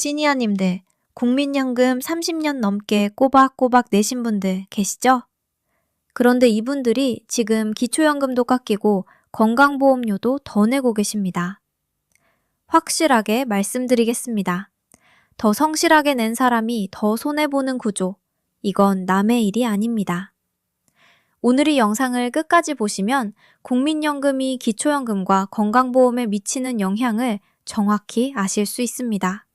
시니어님들, 국민연금 30년 넘게 꼬박꼬박 내신 분들 계시죠? 그런데 이분들이 지금 기초연금도 깎이고 건강보험료도 더 내고 계십니다. 확실하게 말씀드리겠습니다. 더 성실하게 낸 사람이 더 손해보는 구조, 이건 남의 일이 아닙니다. 오늘 이 영상을 끝까지 보시면 국민연금이 기초연금과 건강보험에 미치는 영향을 정확히 아실 수 있습니다.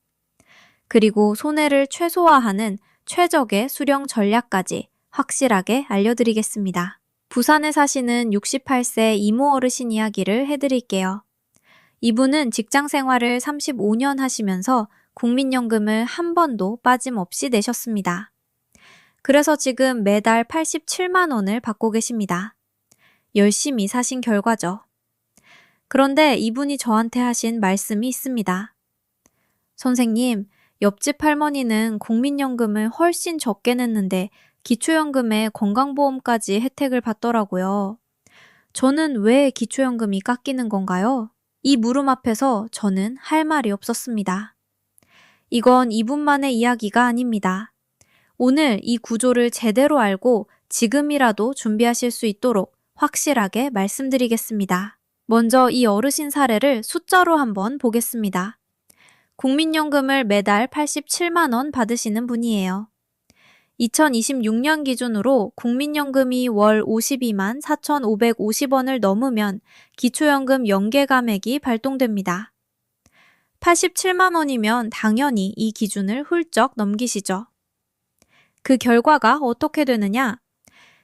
그리고 손해를 최소화하는 최적의 수령 전략까지 확실하게 알려드리겠습니다. 부산에 사시는 68세 이모 어르신 이야기를 해드릴게요. 이분은 직장 생활을 35년 하시면서 국민연금을 한 번도 빠짐없이 내셨습니다. 그래서 지금 매달 87만 원을 받고 계십니다. 열심히 사신 결과죠. 그런데 이분이 저한테 하신 말씀이 있습니다. 선생님, 옆집 할머니는 국민연금을 훨씬 적게 냈는데 기초연금에 건강보험까지 혜택을 받더라고요. 저는 왜 기초연금이 깎이는 건가요? 이 물음 앞에서 저는 할 말이 없었습니다. 이건 이분만의 이야기가 아닙니다. 오늘 이 구조를 제대로 알고 지금이라도 준비하실 수 있도록 확실하게 말씀드리겠습니다. 먼저 이 어르신 사례를 숫자로 한번 보겠습니다. 국민연금을 매달 87만 원 받으시는 분이에요. 2026년 기준으로 국민연금이 월 52만 4,550원을 넘으면 기초연금 연계 감액이 발동됩니다. 87만 원이면 당연히 이 기준을 훌쩍 넘기시죠. 그 결과가 어떻게 되느냐?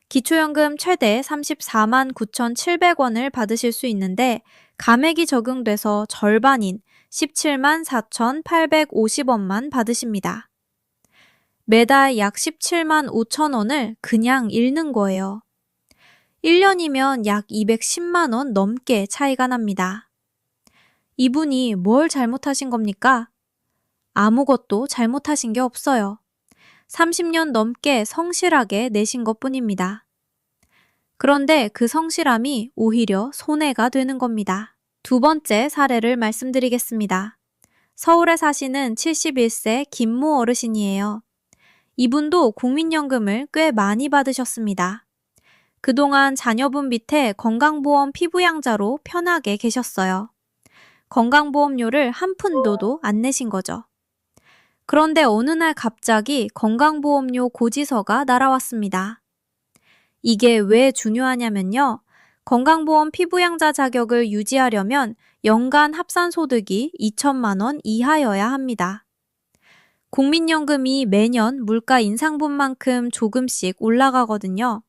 기초연금 최대 34만 9,700원을 받으실 수 있는데 감액이 적용돼서 절반인 17만 4,850원만 받으십니다. 매달 약 17만 5천 원을 그냥 잃는 거예요. 1년이면 약 210만 원 넘게 차이가 납니다. 이분이 뭘 잘못하신 겁니까? 아무것도 잘못하신 게 없어요. 30년 넘게 성실하게 내신 것뿐입니다. 그런데 그 성실함이 오히려 손해가 되는 겁니다. 두 번째 사례를 말씀드리겠습니다. 서울에 사시는 71세 김모 어르신이에요. 이분도 국민연금을 꽤 많이 받으셨습니다. 그동안 자녀분 밑에 건강보험 피부양자로 편하게 계셨어요. 건강보험료를 한 푼도도 안 내신 거죠. 그런데 어느 날 갑자기 건강보험료 고지서가 날아왔습니다. 이게 왜 중요하냐면요. 건강보험 피부양자 자격을 유지하려면 연간 합산소득이 2천만 원 이하여야 합니다. 국민연금이 매년 물가 인상분만큼 조금씩 올라가거든요.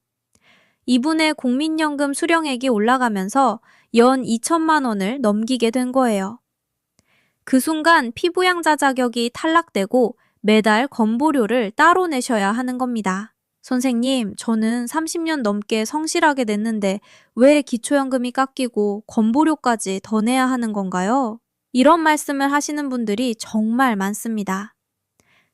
이분의 국민연금 수령액이 올라가면서 연 2천만 원을 넘기게 된 거예요. 그 순간 피부양자 자격이 탈락되고 매달 건보료를 따로 내셔야 하는 겁니다. 선생님, 저는 30년 넘게 성실하게 냈는데 왜 기초연금이 깎이고 건보료까지 더 내야 하는 건가요? 이런 말씀을 하시는 분들이 정말 많습니다.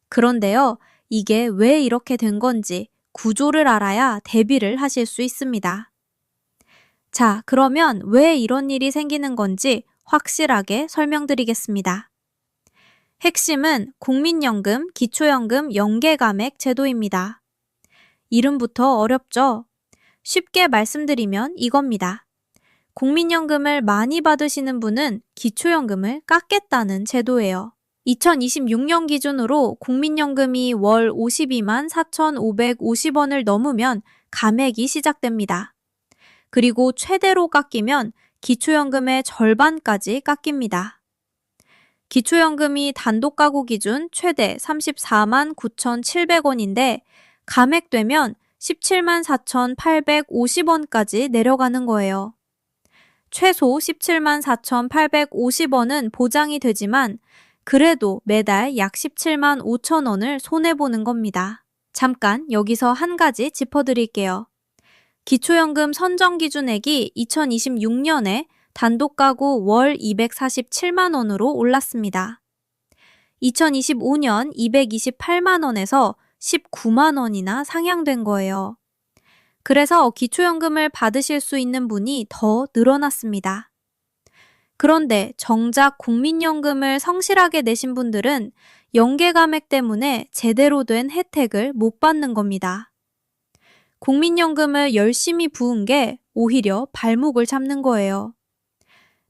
그런데요, 이게 왜 이렇게 된 건지 구조를 알아야 대비를 하실 수 있습니다. 자, 그러면 왜 이런 일이 생기는 건지 확실하게 설명드리겠습니다. 핵심은 국민연금, 기초연금 연계감액 제도입니다. 이름부터 어렵죠? 쉽게 말씀드리면 이겁니다. 국민연금을 많이 받으시는 분은 기초연금을 깎겠다는 제도예요. 2026년 기준으로 국민연금이 월 52만 4,550원을 넘으면 감액이 시작됩니다. 그리고 최대로 깎이면 기초연금의 절반까지 깎입니다. 기초연금이 단독가구 기준 최대 34만 9,700원인데 감액되면 17만 4,850원까지 내려가는 거예요. 최소 17만 4,850원은 보장이 되지만 그래도 매달 약 17만 5천 원을 손해보는 겁니다. 잠깐 여기서 한 가지 짚어드릴게요. 기초연금 선정 기준액이 2026년에 단독가구 월 247만 원으로 올랐습니다. 2025년 228만 원에서 19만 원이나 상향된 거예요. 그래서 기초연금을 받으실 수 있는 분이 더 늘어났습니다. 그런데 정작 국민연금을 성실하게 내신 분들은 연계 감액 때문에 제대로 된 혜택을 못 받는 겁니다. 국민연금을 열심히 부은 게 오히려 발목을 잡는 거예요.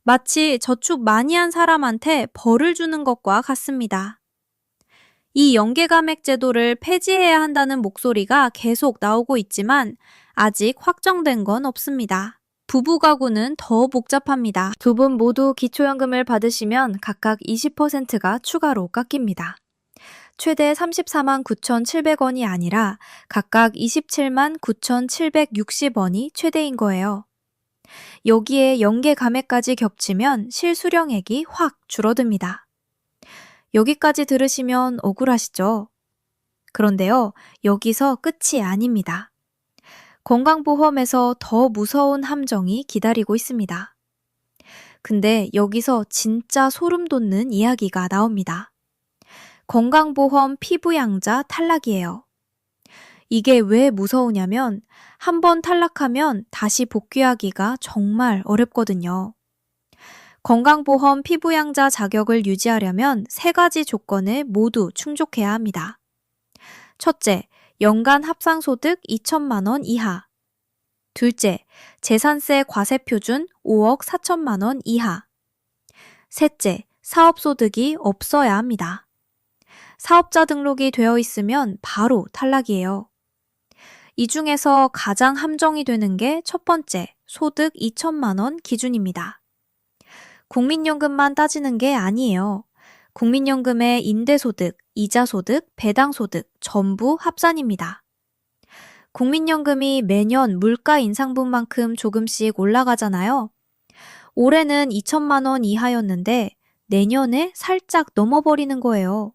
마치 저축 많이 한 사람한테 벌을 주는 것과 같습니다. 이 연계 감액 제도를 폐지해야 한다는 목소리가 계속 나오고 있지만 아직 확정된 건 없습니다. 부부 가구는 더 복잡합니다. 두 분 모두 기초연금을 받으시면 각각 20%가 추가로 깎입니다. 최대 34만 9,700원이 아니라 각각 27만 9,760원이 최대인 거예요. 여기에 연계 감액까지 겹치면 실수령액이 확 줄어듭니다. 여기까지 들으시면 억울하시죠? 그런데요, 여기서 끝이 아닙니다. 건강보험에서 더 무서운 함정이 기다리고 있습니다. 근데 여기서 진짜 소름 돋는 이야기가 나옵니다. 건강보험 피부양자 탈락이에요. 이게 왜 무서우냐면 한번 탈락하면 다시 복귀하기가 정말 어렵거든요. 건강보험 피부양자 자격을 유지하려면 3가지 조건을 모두 충족해야 합니다. 첫째, 연간 합상소득 2천만 원 이하. 둘째, 재산세 과세표준 5억 4천만 원 이하. 셋째, 사업소득이 없어야 합니다. 사업자 등록이 되어 있으면 바로 탈락이에요. 이 중에서 가장 함정이 되는 게 첫 번째, 소득 2천만 원 기준입니다. 국민연금만 따지는 게 아니에요. 국민연금의 임대소득, 이자소득, 배당소득 전부 합산입니다. 국민연금이 매년 물가 인상분만큼 조금씩 올라가잖아요. 올해는 2천만 원 이하였는데 내년에 살짝 넘어버리는 거예요.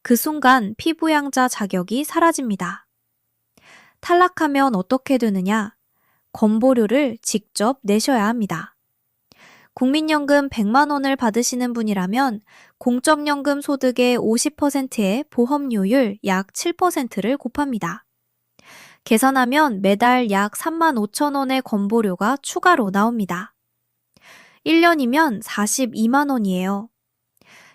그 순간 피부양자 자격이 사라집니다. 탈락하면 어떻게 되느냐? 건보료를 직접 내셔야 합니다. 국민연금 100만 원을 받으시는 분이라면 공적연금 소득의 50%의 보험료율 약 7%를 곱합니다. 계산하면 매달 약 3만 5천 원의 건보료가 추가로 나옵니다. 1년이면 42만 원이에요.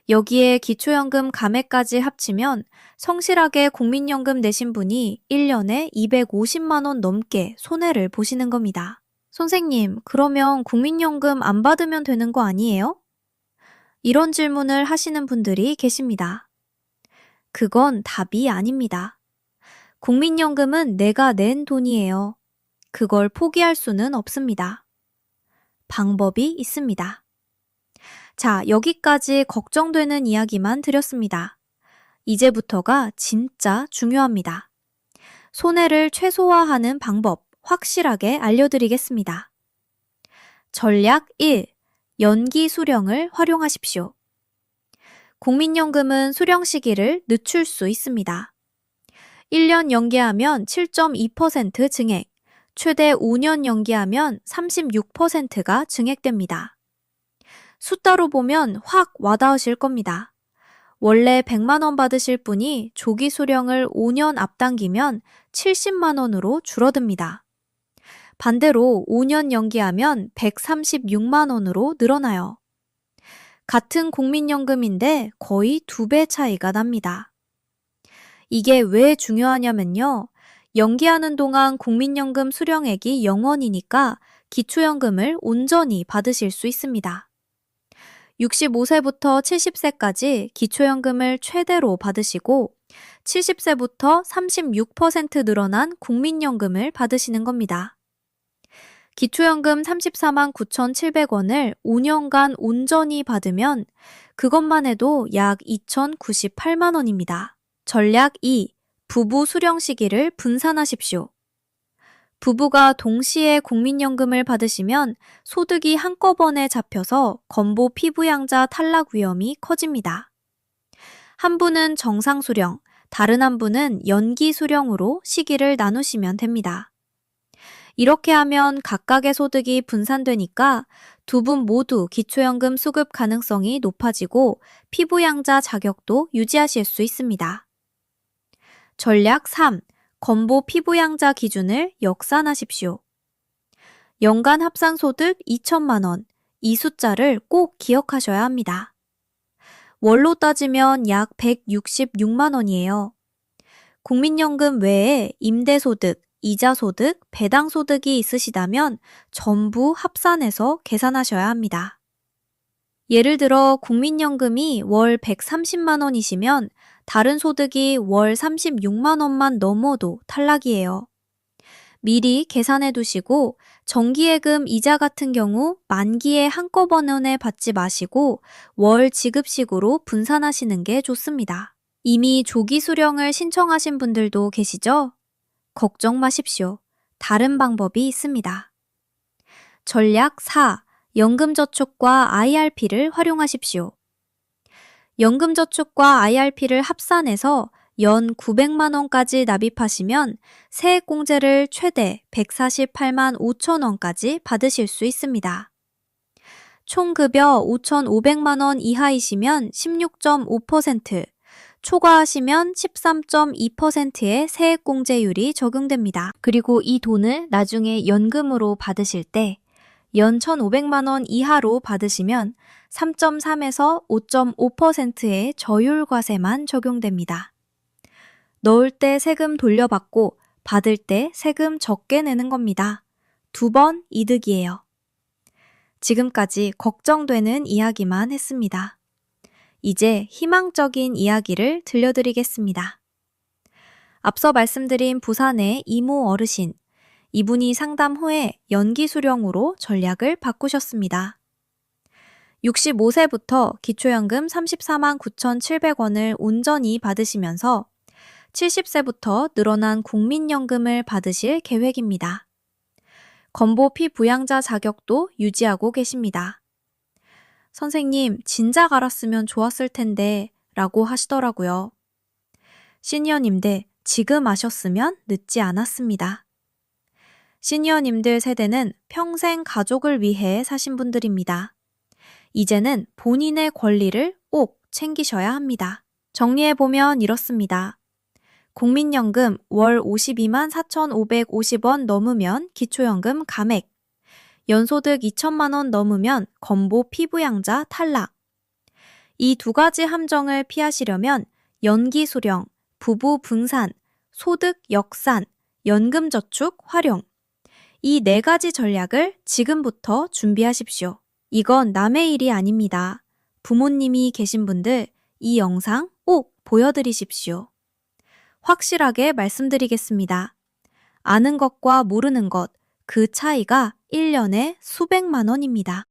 여기에 기초연금 감액까지 합치면 성실하게 국민연금 내신 분이 1년에 250만 원 넘게 손해를 보시는 겁니다. 선생님, 그러면 국민연금 안 받으면 되는 거 아니에요? 이런 질문을 하시는 분들이 계십니다. 그건 답이 아닙니다. 국민연금은 내가 낸 돈이에요. 그걸 포기할 수는 없습니다. 방법이 있습니다. 자, 여기까지 걱정되는 이야기만 드렸습니다. 이제부터가 진짜 중요합니다. 손해를 최소화하는 방법 확실하게 알려드리겠습니다. 전략 1. 연기 수령을 활용하십시오. 국민연금은 수령 시기를 늦출 수 있습니다. 1년 연기하면 7.2% 증액, 최대 5년 연기하면 36%가 증액됩니다. 숫자로 보면 확 와닿으실 겁니다. 원래 100만 원 받으실 분이 조기 수령을 5년 앞당기면 70만 원으로 줄어듭니다. 반대로 5년 연기하면 136만 원으로 늘어나요. 같은 국민연금인데 거의 2배 차이가 납니다. 이게 왜 중요하냐면요. 연기하는 동안 국민연금 수령액이 0원이니까 기초연금을 온전히 받으실 수 있습니다. 65세부터 70세까지 기초연금을 최대로 받으시고 70세부터 36% 늘어난 국민연금을 받으시는 겁니다. 기초연금 34만 9,700원을 5년간 온전히 받으면 그것만 해도 약 2,098만 원입니다. 전략 2. 부부 수령 시기를 분산하십시오. 부부가 동시에 국민연금을 받으시면 소득이 한꺼번에 잡혀서 건보 피부양자 탈락 위험이 커집니다. 한 분은 정상 수령, 다른 한 분은 연기 수령으로 시기를 나누시면 됩니다. 이렇게 하면 각각의 소득이 분산되니까 두 분 모두 기초연금 수급 가능성이 높아지고 피부양자 자격도 유지하실 수 있습니다. 전략 3. 건보 피부양자 기준을 역산하십시오. 연간 합산소득 2천만 원, 이 숫자를 꼭 기억하셔야 합니다. 월로 따지면 약 166만 원이에요. 국민연금 외에 임대소득, 이자소득, 배당소득이 있으시다면 전부 합산해서 계산하셔야 합니다. 예를 들어 국민연금이 월 130만 원이시면 다른 소득이 월 36만 원만 넘어도 탈락이에요. 미리 계산해 두시고 정기예금 이자 같은 경우 만기에 한꺼번에 받지 마시고 월 지급식으로 분산하시는 게 좋습니다. 이미 조기 수령을 신청하신 분들도 계시죠? 걱정 마십시오. 다른 방법이 있습니다. 전략 4. 연금저축과 IRP를 활용하십시오. 연금저축과 IRP를 합산해서 연 900만 원까지 납입하시면 세액공제를 최대 148만 5천 원까지 받으실 수 있습니다. 총급여 5,500만 원 이하이시면 16.5%, 초과하시면 13.2%의 세액공제율이 적용됩니다. 그리고 이 돈을 나중에 연금으로 받으실 때 연 1,500만 원 이하로 받으시면 3.3에서 5.5%의 저율과세만 적용됩니다. 넣을 때 세금 돌려받고 받을 때 세금 적게 내는 겁니다. 2번 이득이에요. 지금까지 걱정되는 이야기만 했습니다. 이제 희망적인 이야기를 들려드리겠습니다. 앞서 말씀드린 부산의 이모 어르신, 이분이 상담 후에 연기 수령으로 전략을 바꾸셨습니다. 65세부터 기초연금 34만 9,700원을 온전히 받으시면서 70세부터 늘어난 국민연금을 받으실 계획입니다. 건보 피부양자 자격도 유지하고 계십니다. 선생님, 진작 알았으면 좋았을 텐데 라고 하시더라고요. 시니어님들, 지금 아셨으면 늦지 않았습니다. 시니어님들 세대는 평생 가족을 위해 사신 분들입니다. 이제는 본인의 권리를 꼭 챙기셔야 합니다. 정리해보면 이렇습니다. 국민연금 월 52만 4,550원 넘으면 기초연금 감액, 연소득 2천만 원 넘으면 건보 피부양자 탈락. 이 두 가지 함정을 피하시려면 연기 수령, 부부 분산, 소득 역산, 연금저축 활용, 이 네 가지 전략을 지금부터 준비하십시오. 이건 남의 일이 아닙니다. 부모님이 계신 분들 이 영상 꼭 보여드리십시오. 확실하게 말씀드리겠습니다. 아는 것과 모르는 것, 그 차이가 1년에 수백만 원입니다.